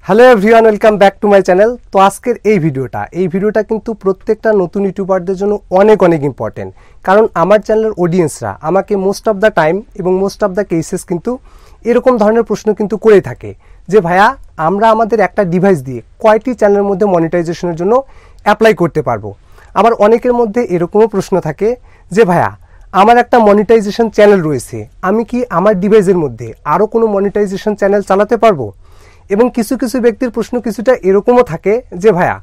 Hello everyone, welcome back to my channel. তো আজকের এই ভিডিওটা কিন্তু প্রত্যেকটা নতুন ইউটিউবারদের জন্য অনেক ইম্পর্টেন্ট, কারণ আমার চ্যানেলের অডিয়েন্সরা আমাকে মোস্ট অফ দ্য টাইম এবং মোস্ট অফ দ্য কেসেস কিন্তু এরকম ধরনের প্রশ্ন কিন্তু করে থাকে যে ভাইয়া, আমরা আমাদের একটা ডিভাইস দিয়ে কয়টি চ্যানেলের মধ্যে মনিটাইজেশনের জন্য অ্যাপ্লাই করতে পারবো। আবার অনেকের মধ্যে এরকমও প্রশ্ন থাকে যে ভাইয়া, আমার একটা মনিটাইজেশন চ্যানেল রয়েছে, আমি কি আমার ডিভাইসের মধ্যে আরও কোনো মনিটাইজেশন চ্যানেল চালাতে পারবো? এবং কিছু কিছু ব্যক্তির প্রশ্ন কিছুটা এরকমও থাকে যে ভাইয়া,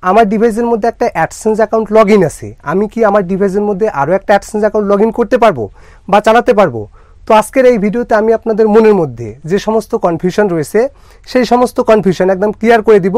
আমার ডিভাইসের মধ্যে একটা অ্যাডসেন্স অ্যাকাউন্ট লগ ইন আছে, আমি কি আমার ডিভাইসের মধ্যে আরও একটা অ্যাডসেন্স অ্যাকাউন্ট লগ ইন করতে পারবো বা চালাতে পারবো? তো আজকের এই ভিডিওতে আমি আপনাদের মনের মধ্যে যে সমস্ত কনফিউশন রয়েছে সেই সমস্ত কনফিউশন একদম ক্লিয়ার করে দিব,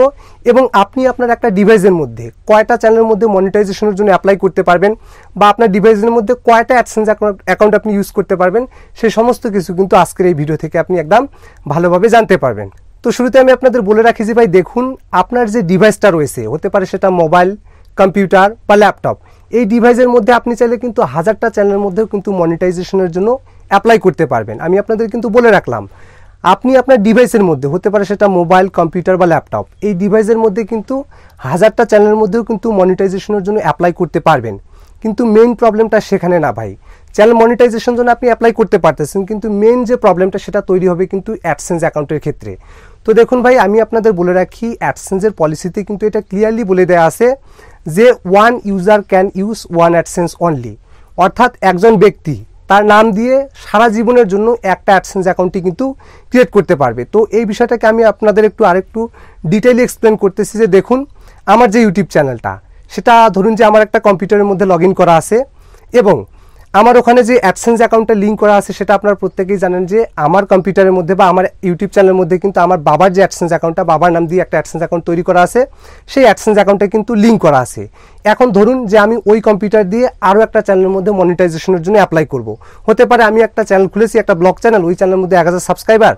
এবং আপনি আপনার একটা ডিভাইসের মধ্যে কয়টা চ্যানেলের মধ্যে মনিটাইজেশনের জন্য অ্যাপ্লাই করতে পারবেন বা আপনার ডিভাইসের মধ্যে কয়টা অ্যাডসেন্স অ্যাকাউন্ট আপনি ইউজ করতে পারবেন, সেই সমস্ত কিছু কিন্তু আজকের এই ভিডিও থেকে আপনি একদম ভালোভাবে জানতে পারবেন। তো শুরুতে আমি আপনাদের বলে রাখি যে ভাই দেখুন, আপনার যে ডিভাইসটা রয়েছে, হতে পারে সেটা মোবাইল, কম্পিউটার বা ল্যাপটপ, এই ডিভাইসের মধ্যে আপনি চাইলে কিন্তু হাজারটা চ্যানেলের মধ্যেও কিন্তু মনিটাইজেশনের জন্য অ্যাপ্লাই করতে পারবেন। আমি আপনাদের কিন্তু বলে রাখলাম, আপনি আপনার ডিভাইসের মধ্যে, হতে পারে সেটা মোবাইল, কম্পিউটার বা ল্যাপটপ, এই ডিভাইসের মধ্যে কিন্তু হাজারটা চ্যানেলের মধ্যেও কিন্তু মনিটাইজেশনের জন্য অ্যাপ্লাই করতে পারবেন। কিন্তু মেইন প্রবলেমটা সেখানে না ভাই, চ্যানেল মনিটাইজেশন জন্য আপনি অ্যাপ্লাই করতে পারতেছেন, কিন্তু মেইন যে প্রবলেমটা সেটা তৈরি হবে কিন্তু অ্যাডসেন্স অ্যাকাউন্টের ক্ষেত্রে। তো দেখুন ভাই, আমি আপনাদের বলে রাখি, অ্যাডসেন্সের পলিসিতে কিন্তু এটা ক্লিয়ারলি বলে দেওয়া আছে যে one user can use one AdSense only, অর্থাৎ একজন ব্যক্তি তার নাম দিয়ে সারা জীবনের জন্য একটা অ্যাডসেন্স অ্যাকাউন্টটি কিন্তু ক্রিয়েট করতে পারবে। তো এই বিষয়টাকে আমি আপনাদের আরেকটু ডিটেইলি এক্সপ্লেন করতেছি যে দেখুন, আমার যে ইউটিউব চ্যানেলটা, সেটা ধরুন যে আমার একটা কম্পিউটারের মধ্যে লগ ইন করা আছে এবং আমার ওখানে যে অ্যাডসেন্স অ্যাকাউন্টটা লিঙ্ক করা আছে, সেটা আপনারা প্রত্যেকেই জানেন যে আমার কম্পিউটারের মধ্যে বা আমার ইউটিউব চ্যানেলের মধ্যে কিন্তু আমার বাবার যে অ্যাডসেন্স অ্যাকাউন্টটা, বাবার নাম দিয়ে একটা অ্যাডসেন্স অ্যাকাউন্ট তৈরি করা আছে, সেই অ্যাডসেন্স অ্যাকাউন্টটা কিন্তু লিঙ্ক করা আছে। এখন ধরুন যে আমি ওই কম্পিউটার দিয়ে আরও একটা চ্যানেলের মধ্যে মনিটাইজেশনের জন্য অ্যাপ্লাই করব। হতে পারে আমি একটা চ্যানেল খুলেছি, একটা ব্লগ চ্যানেল, ওই চ্যানেলের মধ্যে 1000 সাবস্ক্রাইবার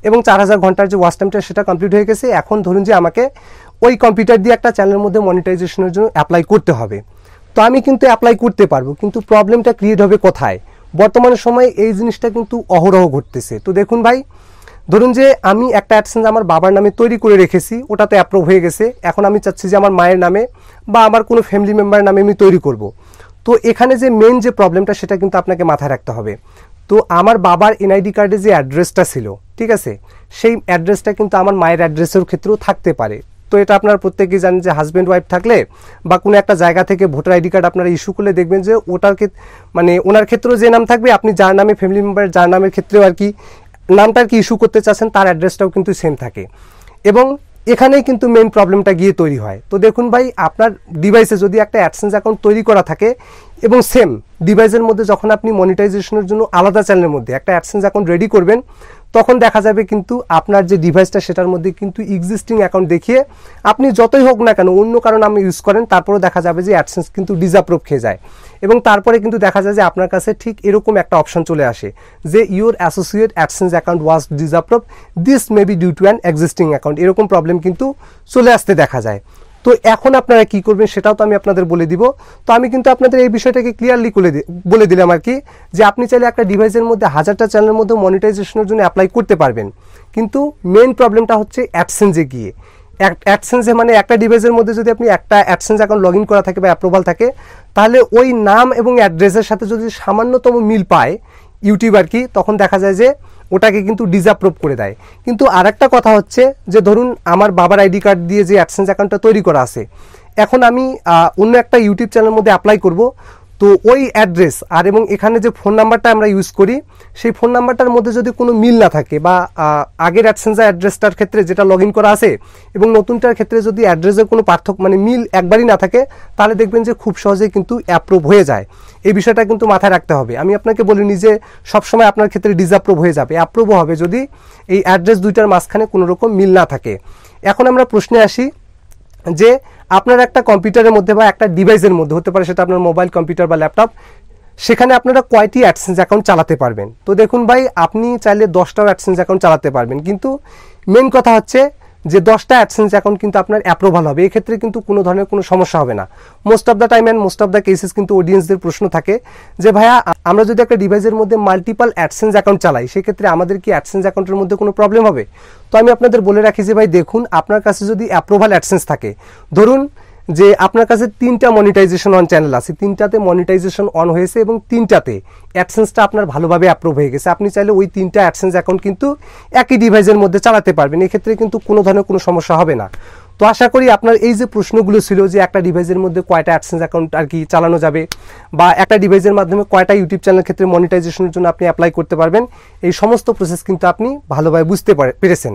এবং 4000 ঘন্টার যে ওয়াচ টাইমটা সেটা কমপ্লিট হয়ে গেছে। এখন ধরুন যে আমাকে ওই কম্পিউটার দিয়ে একটা চ্যানেলের মধ্যে মনিটাইজেশনের জন্য অ্যাপ্লাই করতে হবে। তো আমি কিন্তু অ্যাপ্লাই করতে পারবো, কিন্তু প্রবলেমটা ক্রিয়েট হবে কোথায়? বর্তমানে সময়ে এই জিনিসটা কিন্তু অহরহ ঘটতেছে। তো দেখুন ভাই, ধরুন যে আমি একটা অ্যাডসেন্স আমার বাবার নামে তৈরি করে রেখেছি, ওটা তো অ্যাপ্রুভ হয়ে গেছে, এখন আমি চাচ্ছি যে আমার মায়ের নামে বা আমার কোনো ফ্যামিলি মেম্বারের নামে আমি তৈরি করব। তো এখানে যে মেন যে প্রবলেমটা, সেটা কিন্তু আপনাকে মাথায় রাখতে হবে। তো আমার বাবার এনআইডি কার্ডে যে অ্যাড্রেসটা ছিল, ঠিক আছে, সেই অ্যাড্রেসটা কিন্তু আমার মায়ের অ্যাড্রেসের ক্ষেত্রেও থাকতে পারে। তো এটা আপনারা প্রত্যেকেই জানেন যে হাজব্যান্ড ওয়াইফ থাকলে বা কোনো একটা জায়গা থেকে ভোটার আইডি কার্ড আপনারা ইস্যু করলে দেখবেন যে ওটার মানে ওনার ক্ষেত্রেও যে নাম থাকবে, আপনি যার নামে ফ্যামিলি মেম্বার যার নামের ক্ষেত্রেও আর কি নামটা আর কি ইস্যু করতে চাচ্ছেন, তার অ্যাড্রেসটাও কিন্তু সেম থাকে। এবং এখানেই কিন্তু মেন প্রবলেমটা গিয়ে তৈরি হয়। তো দেখুন ভাই, আপনার ডিভাইসে যদি একটা অ্যাডসেন্স অ্যাকাউন্ট তৈরি করা থাকে এবং সেম ডিভাইসের মধ্যে যখন আপনি মনিটাইজেশনের জন্য আলাদা চ্যানেলের মধ্যে একটা অ্যাডসেন্স অ্যাকাউন্ট রেডি করবেন, তখন দেখা যাবে কিন্তু আপনার যে ডিভাইসটা, সেটার মধ্যে কিন্তু এক্সিস্টিং অ্যাকাউন্ট দেখিয়ে আপনি যতই হোক না কেন অন্য কারো নামে ইউজ করেন, তারপরেও দেখা যাবে যে অ্যাডসেন্স কিন্তু ডিসঅ্যাপ্রুভ খেয়ে যায়। এবং তারপরে কিন্তু দেখা যায় যে আপনার কাছে ঠিক এরকম একটা অপশন চলে আসে যে your associate AdSense account was disapprove, this may be due to an existing account, এরকম প্রবলেম কিন্তু চলে আসতে দেখা যায়। তো এখন আপনারা কি করবেন সেটাও তো আমি আপনাদের বলে দিব। তো আমি কিন্তু আপনাদের এই বিষয়টাকে ক্লিয়ারলি বলে দিলাম আর কি, যে আপনি চাইলে একটা ডিভাইসের মধ্যে হাজারটা চ্যানেলের মধ্যে মনিটাইজেশনের জন্য অ্যাপ্লাই করতে পারবেন, কিন্তু মেইন প্রবলেমটা হচ্ছে অ্যাডসেন্সে গিয়ে। অ্যাডসেন্সে মানে একটা ডিভাইসের মধ্যে যদি আপনি একটা অ্যাডসেন্স অ্যাকাউন্ট লগ ইন করা থাকে বা অ্যাপ্রুভাল থাকে, তাহলে ওই নাম এবং অ্যাড্রেসের সাথে যদি সামান্যতম মিল পায় ইউটিউব আর কি, তখন দেখা যায় যে ওটাকে কিন্তু ডিসঅ্যাপ্রুভ করে দেয়। কিন্তু আরেকটা কথা হচ্ছে যে ধরুন আমার বাবার আইডি কার্ড দিয়ে যে অ্যাডসেন্স অ্যাকাউন্টটা তৈরি করা আছে, এখন আমি অন্য একটা ইউটিউব চ্যানেলের মধ্যে অ্যাপ্লাই করব, তো ওই অ্যাড্রেস আর এবং এখানে যে ফোন নাম্বারটা আমরা ইউজ করি, সেই ফোন নাম্বারটার মধ্যে যদি কোনো মিল না থাকে বা আগের অ্যাডসেন্সের অ্যাড্রেসটার ক্ষেত্রে যেটা লগ ইন করা আছে এবং নতুনটার ক্ষেত্রে যদি অ্যাড্রেসের কোনো পার্থক্য মানে মিল একবারই না থাকে, তাহলে দেখবেন যে খুব সহজেই কিন্তু অ্যাপ্রুভ হয়ে যায়। এই বিষয়টা কিন্তু মাথায় রাখতে হবে। আমি আপনাকে বলিনি যে সবসময় আপনার ক্ষেত্রে ডিসঅ্যাপ্রুভ হয়ে যাবে, অ্যাপ্রুভও হবে যদি এই অ্যাড্রেস দুইটার মাঝখানে কোনো রকম মিল না থাকে। এখন আমরা প্রশ্নে আসি যে আপনার একটা কম্পিউটারের মধ্যে বা একটা ডিভাইসের মধ্যে, হতে পারে সেটা আপনার মোবাইল, কম্পিউটার বা ল্যাপটপ, সেখানে আপনারা কয়টি অ্যাডসেন্স অ্যাকাউন্ট চালাতে পারবেন? তো দেখুন ভাই, আপনি চাইলে 10টাও অ্যাডসেন্স অ্যাকাউন্ট চালাতে পারবেন, কিন্তু মেন কথা হচ্ছে যে 10টা অ্যাডসেন্স অ্যাকাউন্ট কিন্তু আপনার অ্যাপ্রুভাল হবে, এক্ষেত্রে কিন্তু কোনো ধরনের কোনো সমস্যা হবে না। Most of the time and most of the cases কিন্তু অডিয়েন্সদের প্রশ্ন থাকে যে ভাইয়া আমরা যদি একটা ডিভাইসের মধ্যে মাল্টিপাল অ্যাডসেন্স অ্যাকাউন্ট চালাই সেক্ষেত্রে আমাদের কি অ্যাডসেন্স অ্যাকাউন্টের মধ্যে কোনো প্রবলেম হবে? তো আমি আপনাদের বলে রাখি যে ভাই দেখুন, আপনার কাছে যদি অ্যাপ্রুভাল অ্যাডসেন্স থাকে, ধরুন যে আপনার কাছে 3টা মনিটাইজেশন অন চ্যানেল আছে, 3টাতে মনিটাইজেশন অন হয়েছে এবং 3টাতে অ্যাডসেন্সটা আপনার ভালোভাবে অ্যাপ্রুভ হয়ে গেছে, আপনি চাইলে ওই 3টা অ্যাডসেন্স অ্যাকাউন্ট কিন্তু একই ডিভাইসের মধ্যে চালাতে পারবেন, এক্ষেত্রে কিন্তু কোনো ধরনের কোনো সমস্যা হবে না। তো আশা করি আপনার এই যে প্রশ্নগুলো ছিল যে একটা ডিভাইসের মধ্যে কয়টা অ্যাডসেন্স অ্যাকাউন্ট আর কি চালানো যাবে বা একটা ডিভাইসের মাধ্যমে কয়টা ইউটিউব চ্যানেলের ক্ষেত্রে মনিটাইজেশনের জন্য আপনি অ্যাপ্লাই করতে পারবেন, এই সমস্ত প্রসেস কিন্তু আপনি ভালোভাবে বুঝতে পেরেছেন।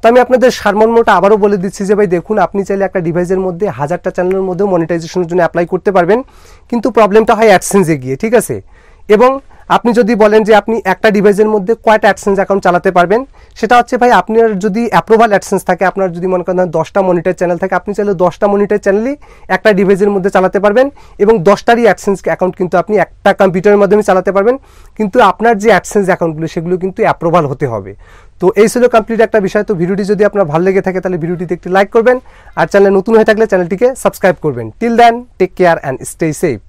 তো আমি আপনাদের সারমর্মটা আবারও বলে দিচ্ছি যে ভাই দেখুন, আপনি চাইলে একটা ডিভাইসের মধ্যে 1000টা চ্যানেলের মধ্যেও মনিটাইজেশনের জন্য অ্যাপ্লাই করতে পারবেন, কিন্তু প্রবলেমটা হয় অ্যাডসেন্সে গিয়ে, ঠিক আছে? এবং আপনি যদি বলেন যে আপনি একটা ডিভাইসের মধ্যে কয়টা অ্যাডসেন্স অ্যাকাউন্ট চালাতে পারবেন, সেটা হচ্ছে ভাই আপনার যদি অ্যাপ্রুভাল অ্যাডসেন্স থাকে, আপনার যদি মনে করেন 10টা মনিটার চ্যানেল থাকে, আপনি চাইলে 10টা মনিটার চ্যানেলই একটা ডিভাইসের মধ্যে চালাতে পারবেন এবং 10টারই অ্যাডসেন্স অ্যাকাউন্ট কিন্তু আপনি একটা কম্পিউটারের মাধ্যমে চালাতে পারবেন, কিন্তু আপনার যে অ্যাডসেন্স অ্যাকাউন্টগুলো সেগুলো কিন্তু অ্যাপ্রুভাল হতে হবে। তো এই ছিল কমপ্লিট একটা বিষয়। তো ভিডিওটি যদি আপনার ভালো লেগে থাকে তাহলে ভিডিওটিতে একটি লাইক করবেন, আর চ্যানেলে নতুন হয়ে থাকলে চ্যানেলটিকে সাবস্ক্রাইব করবেন। Till then take care and stay safe.